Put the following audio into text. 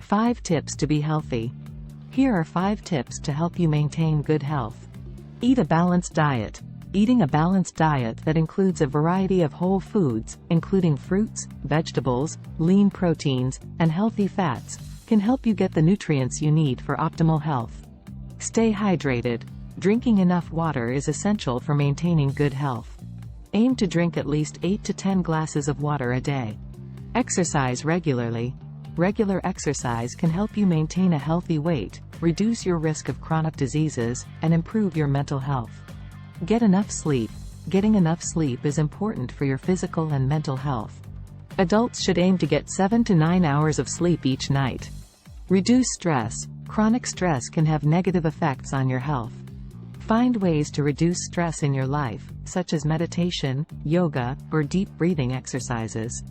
5 tips to be healthy. Here are 5 tips to help you maintain good health. Eat a balanced diet. Eating a balanced diet that includes a variety of whole foods, including fruits, vegetables, lean proteins, and healthy fats, can help you get the nutrients you need for optimal health. Stay hydrated. Drinking enough water is essential for maintaining good health. Aim to drink at least 8 to 10 glasses of water a day. Exercise regularly. Regular exercise can help you maintain a healthy weight, reduce your risk of chronic diseases, and improve your mental health. Get enough sleep. Getting enough sleep is important for your physical and mental health. Adults should aim to get 7 to 9 hours of sleep each night. Reduce stress. Chronic stress can have negative effects on your health. Find ways to reduce stress in your life, such as meditation, yoga, or deep breathing exercises.